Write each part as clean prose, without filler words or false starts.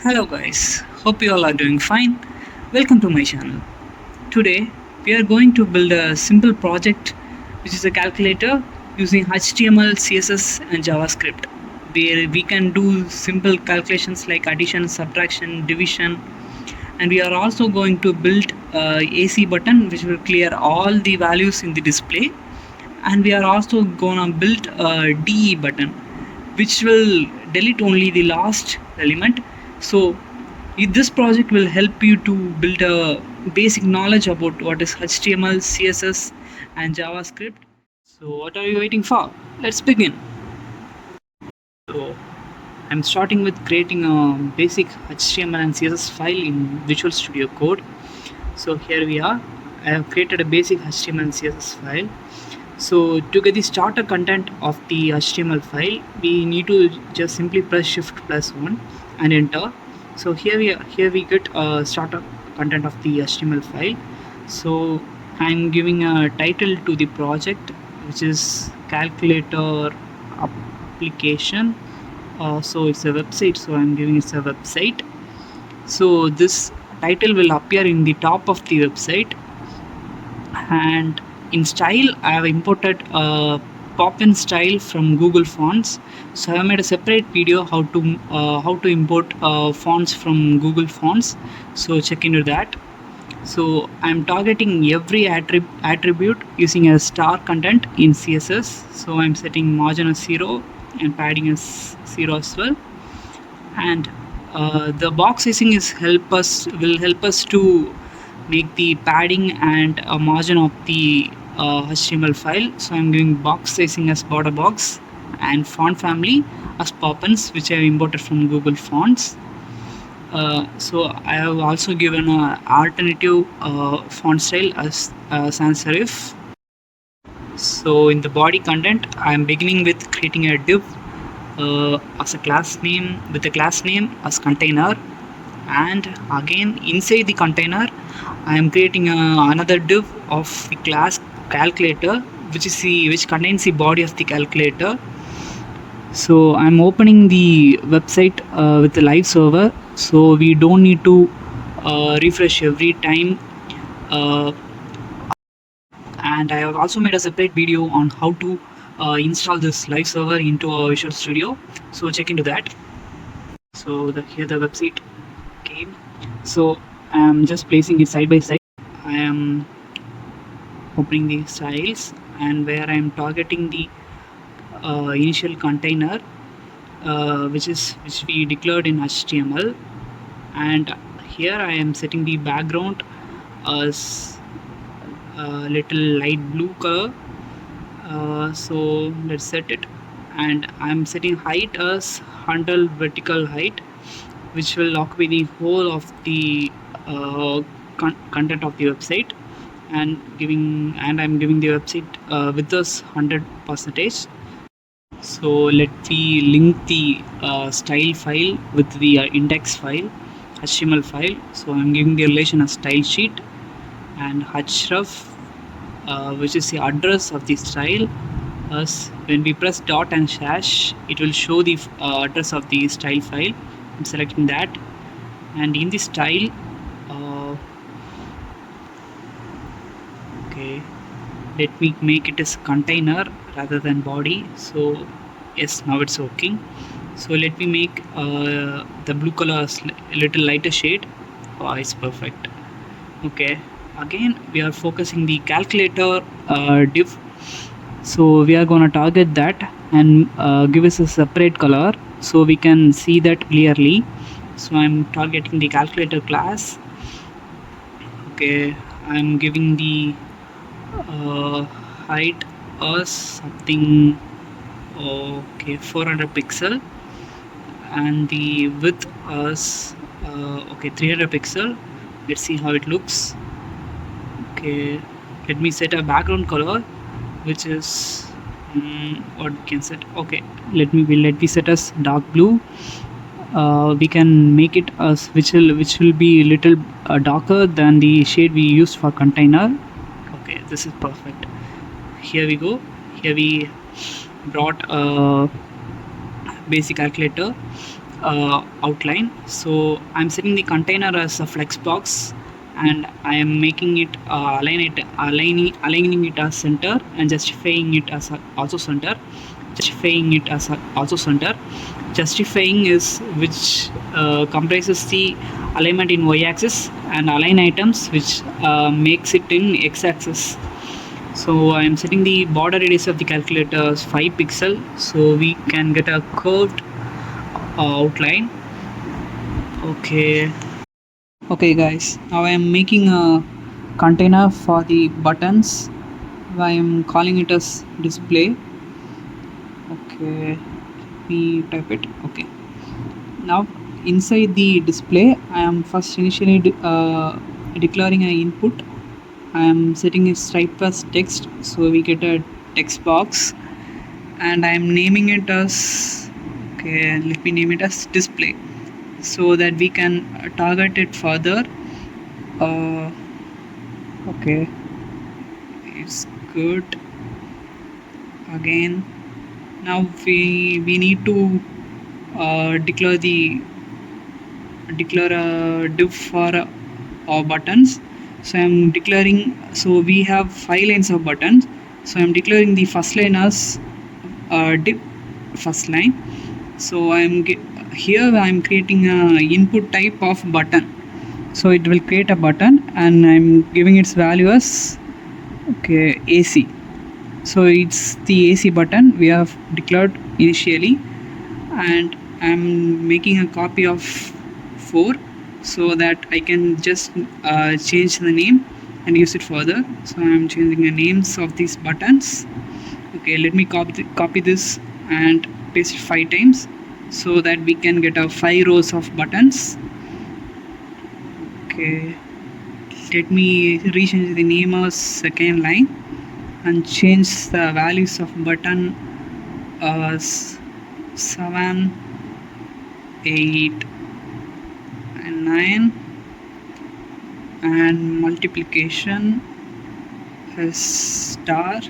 Hello guys, hope you all are doing fine. Welcome to my channel. Today we are going to build a simple project which is a calculator using HTML, CSS and JavaScript where we can do simple calculations like addition, subtraction, division, and we are also going to build a AC button which will clear all the values in the display, and we are also gonna build a DE button which will delete only the last element. So this project will help you to build a basic knowledge about what is HTML, CSS and JavaScript. So what are you waiting for? Let's begin. So I'm starting with creating a basic HTML and CSS file in Visual Studio Code. So here we are. I have created a basic HTML and CSS file. So to get the starter content of the HTML file, we need to just simply press Shift+1 and enter. So here we get starter content of the HTML file. So I'm giving a title to the project, which is calculator application. So it's a website, so I'm giving it a website. So this title will appear in the top of the website, and in style I have imported a pop-in style from Google Fonts. So I have made a separate video how to import fonts from Google Fonts, so check into that. So I'm targeting every attribute using a star content in CSS. So I'm setting margin as 0 and padding as 0 as well, and the box sizing will help us to make the padding and a margin of the HTML file. So I'm giving box sizing as border box and font family as pop-ins, which I have imported from Google Fonts. So I have also given an alternative font style as sans serif. So in the body content, I am beginning with creating a div as a class name, with a class name as container, and again inside the container I am creating another div of the class calculator, which contains the body of the calculator. So I'm opening the website with the live server, so we don't need to refresh every time, and I have also made a separate video on how to install this live server into our Visual Studio, so check into that. So here the website came. So I am just placing it side by side. I am opening the styles, and where I am targeting the initial container, which we declared in HTML, and here I am setting the background as little light blue color. So let's set it, and I'm setting height as 100 vertical height, which will occupy the whole of the content of the website, and I'm giving the website with this 100%. So let me link the style file with the index file, HTML file. So I'm giving the relation as style sheet, and href, which is the address of the style. As when we press dot and slash, it will show the address of the style file. I'm selecting that, and in the style, okay, let me make it as container rather than body. So yes, now it's working. So let me make the blue color a little lighter shade. Oh, it's perfect. Okay, again we are focusing the calculator div, so we are gonna target that and give us a separate color so we can see that clearly. So I'm targeting the calculator class. Okay, I'm giving the height as something, okay, 400 pixel, and the width as okay, 300 pixel. Let's see how it looks. Okay, let me set a background color which is what we can set. Okay, let me set as dark blue. We can make it as which will be little darker than the shade we used for container. Okay, this is perfect. Here we go. Here we brought a basic calculator outline. So I'm setting the container as a flex box, and I am making it aligning it as center and justifying it as also center. Justifying is which comprises the alignment in y-axis, and align items which makes it in x-axis. So I am setting the border radius of the calculator as 5 pixel, so we can get a curved outline. Okay guys, now I am making a container for the buttons. I am calling it as display. Okay, let me type it. Okay, now inside the display I am first initially declaring an input. I am setting its type as text, so we get a text box, and I am naming it as, okay, let me name it as display, so that we can target it further. Okay, it's good. Again, now we need to declare a div for our buttons. So I'm declaring, so we have 5 lines of buttons, so I'm declaring the first line as div first line. So here I'm creating a input type of button, so it will create a button, and I'm giving its value as, okay, AC. So it's the AC button we have declared initially, and I'm making a copy of 4 so that I can just change the name and use it further. So I'm changing the names of these buttons. Okay, let me copy this and paste it 5 times so that we can get a 5 rows of buttons. Okay, let me rechange the name as second line and change the values of button as 7, 8 and 9, and multiplication is star.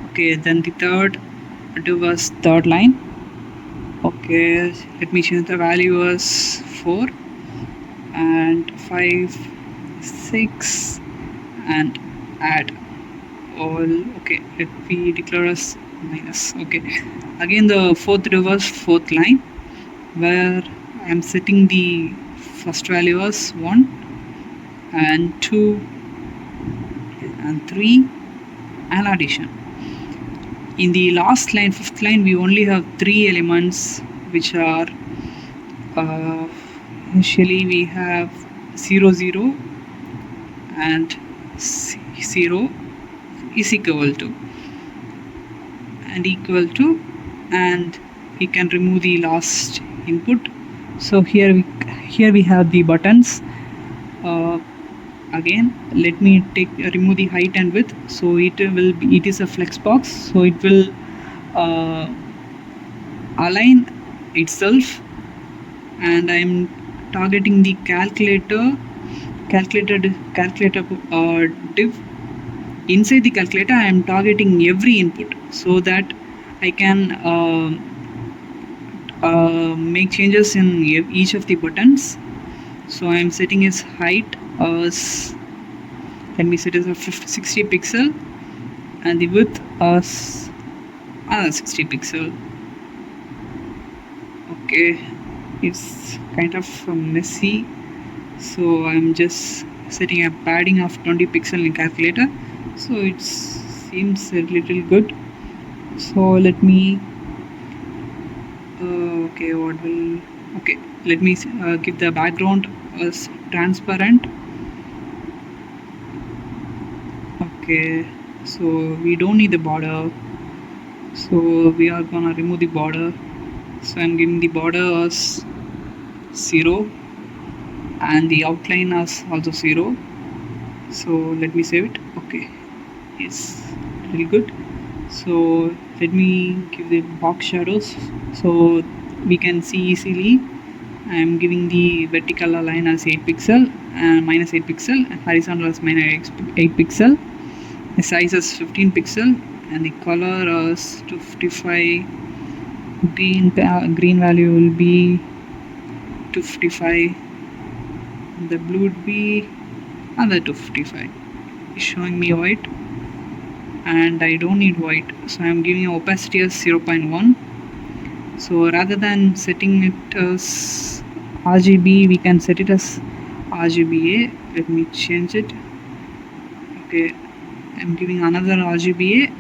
Okay, then the third div was third line. Okay, let me change the value as 4 and 5, 6, and add all. Okay, let me declare as minus. Okay, again the fourth div was fourth line, where I am setting the first value as 1 and 2 and 3 and addition. In the last line, fifth line, we only have 3 elements, which are initially we have 0, 0 and 0 is equal to, and we can remove the last input. So here we have the buttons. Again, let me remove the height and width. So it is a flex box, so it will align itself, and I'm targeting the calculator div. Inside the calculator I am targeting every input so that I can make changes in each of the buttons. So I am setting its height as, let me set it as 60 pixel, and the width as another 60 pixel. Okay, it's kind of messy, so I'm just setting a padding of 20 pixel in calculator, so it seems a little good. So let me let me give the background as transparent. Okay, so we don't need the border, so we are gonna remove the border. So I'm giving the border as 0 and the outline as also 0. So let me save it. Okay, it's really good. So let me give the box shadows so we can see easily. I am giving the vertical line as 8 pixel and minus 8 pixel, and horizontal as minus 8 pixel. The size is 15 pixel, and the color is 255. Green value will be 255. The blue would be another 255. It's showing me white, and I don't need white, so I'm giving opacity as 0.1. So rather than setting it as RGB, we can set it as RGBA. Let me change it. Okay, I'm giving another RGBA,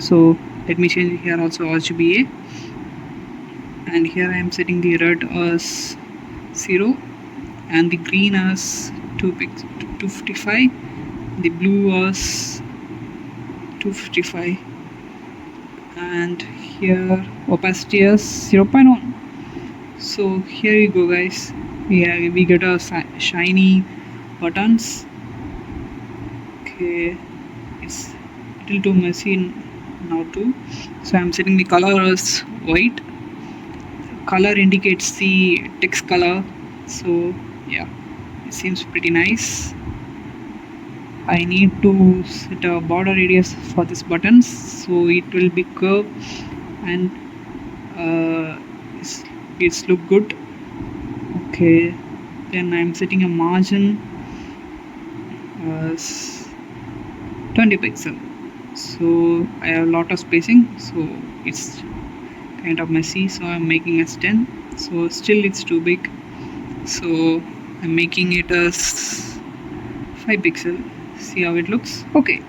so let me change it here also RGBA, and here I am setting the red as 0 and the green as 255, the blue as 255, and here opacity is 0.1. So here you go guys, we get a shiny buttons. Okay, it's a little too messy now too, so I'm setting the color as white. Color indicates the text color, so yeah, it seems pretty nice. I need to set a border radius for this buttons, so it will be curved and it's look good. Okay, then I'm setting a margin as 20 pixel, so I have a lot of spacing, so it's kind of messy, so I'm making as 10. So still it's too big, so I'm making it as 5 pixel. See how it looks. Okay,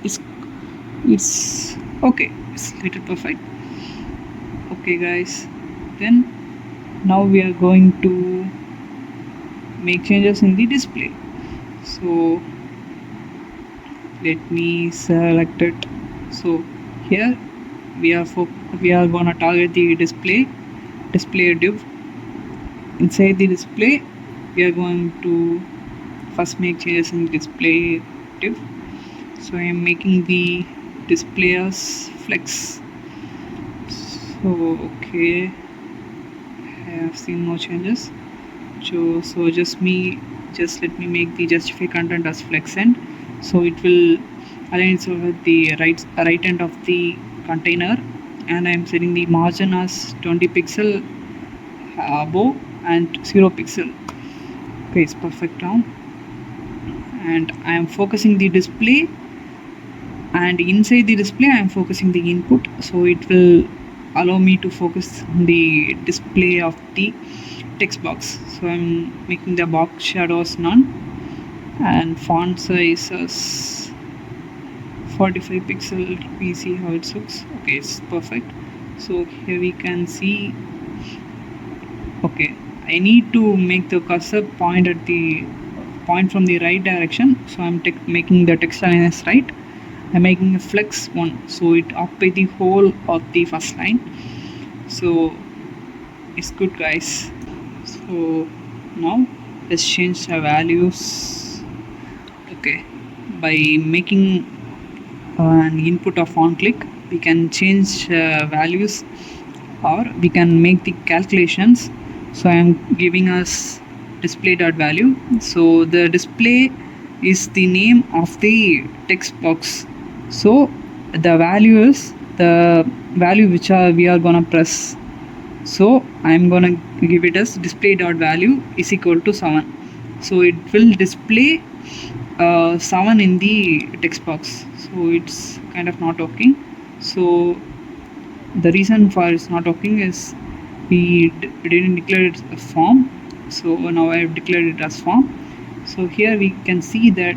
it's okay, it's little perfect. Okay guys, then now we are going to make changes in the display. So let me select it. So here we are gonna target the display div. Inside the display, we are going to first make changes in display div. So I am making the display as flex. So okay, I have seen no changes. So just let me make the justify content as flex end, so it will align itself with the right end of the container, and I am setting the margin as 20 pixel above and 0 pixel. Okay, it's perfect now, and I am focusing the display, and inside the display I am focusing the input, so it will allow me to focus the display of the text box. So I'm making the box shadows none and font size as 45 pixel. Let me see how it looks. Okay, it's perfect. So here we can see, okay, I need to make the cursor point from the right direction, so I'm making the text line as right. I'm making a flex one, so it occupies the whole of the first line. So it's good guys. So now let's change the values. Okay, by making an input of on click, we can change values, or we can make the calculations. So I am giving us display.value. So the display is the name of the text box, so the value is the value which we are gonna press. So I'm gonna give it as display.value is equal to 7. So it will display 7 in the text box. So it's kind of not working. So the reason for it's not working is we didn't declare it a form. So now I have declared it as form. So here we can see that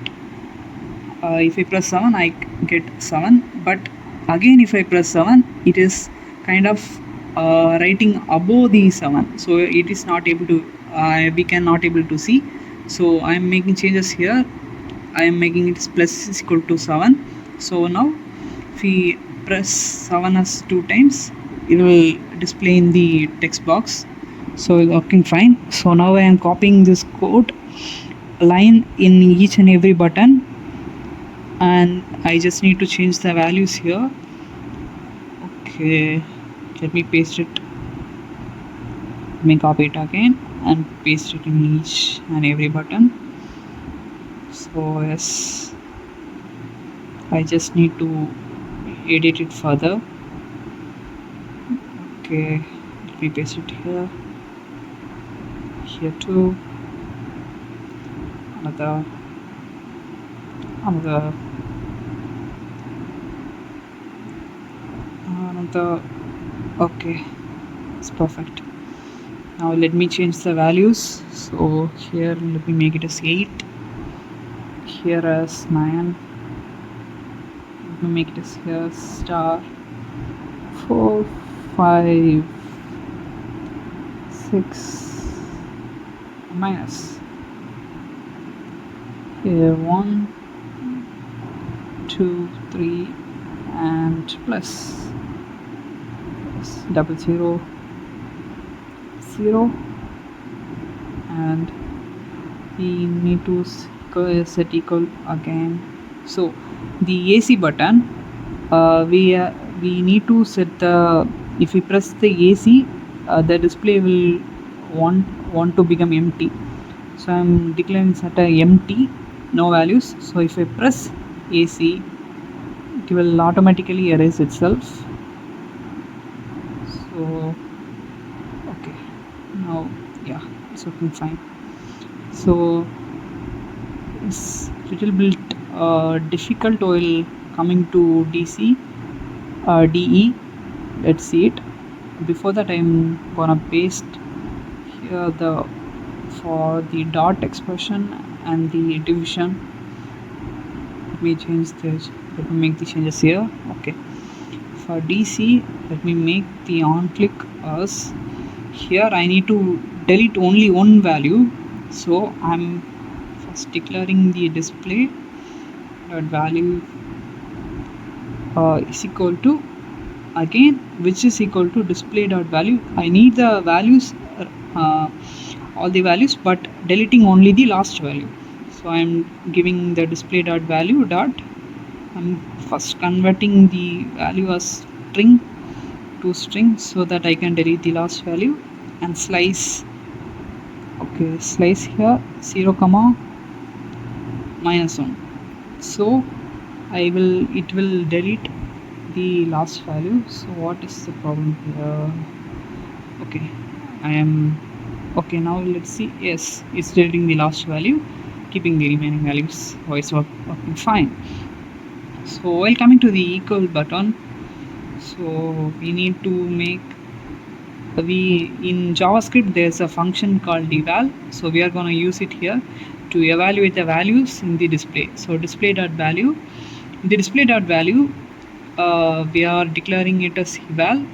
if I press 7 I get 7, but again if I press 7 it is kind of writing above the 7, so it is not able to we cannot able to see. So I am making changes here. I am making it plus is equal to 7. So now if we press 7 as 2 times, it will display in the text box. So it's working fine. So now I am copying this code line in each and every button, and I just need to change the values here. Okay, let me paste it. Let me copy it again and paste it in each and every button. So yes, I just need to edit it further. Okay, let me paste it here. here too, another, another, another. Okay, it's perfect. Now let me change the values. So here let me make it as 8, here as 9, let me make it as here star 4, 5, 6 minus, here 1, 2, 3 and plus, double 0, 0, and we need to set equal again. So the AC button, we need to set the, if we press the AC, the display will want to become empty. So I'm declaring set a empty, no values. So if I press AC, it will automatically erase itself. So okay, now yeah, it's working fine. So it's little bit difficult while coming to DC, DE. Let's see it. Before that, I'm gonna paste here the, for the dot expression and the division. Let me change this. Let me make the changes here. Okay. For DC, let me make the on click as, here I need to delete only one value. So I'm first declaring the display dot value is equal to, again, which is equal to display dot value. I need the values, all the values, but deleting only the last value. So I'm giving the display dot value dot, I'm first converting the value as string to string so that I can delete the last value, and slice. Okay, slice here 0 comma minus 1. So it will delete the last value. So what is the problem here? Okay, I am okay. Now let's see. Yes, it's deleting the last value, keeping the remaining values. Oh, it's working fine. So while coming to the equal button, so we need to make, we in JavaScript there's a function called eval. So we are going to use it here to evaluate the values in the display. So display dot value, the display dot value, we are declaring it as eval,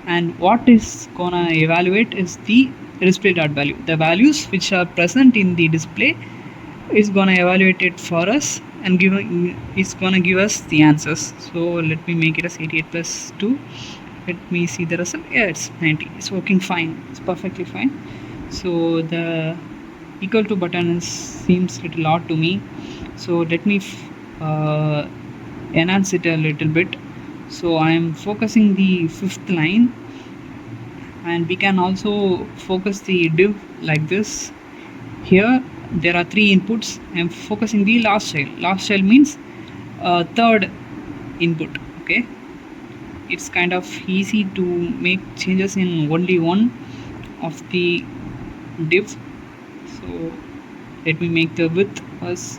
and what is gonna evaluate is the display dot value. The values which are present in the display is gonna evaluate it for us and it's gonna give us the answers. So let me make it as 88 plus 2. Let me see the result. Yeah, it's 90. It's working fine. It's perfectly fine. So the equal to button seems little odd to me. So let me enhance it a little bit. So I am focusing the 5th line, and we can also focus the div like this. Here there are 3 inputs. I am focusing the last child. Last child means third input. Okay, it's kind of easy to make changes in only one of the div. So let me make the width as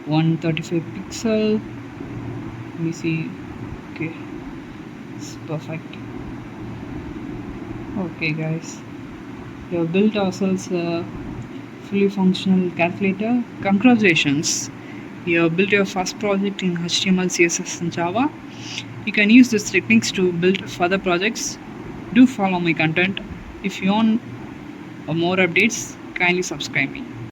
135 pixel. Let me see. Okay, it's perfect. Okay guys, we have built ourselves a fully functional calculator. Congratulations, you have built your first project in HTML, CSS and Java. You can use these techniques to build further projects. Do follow my content. If you want more updates, kindly subscribe me.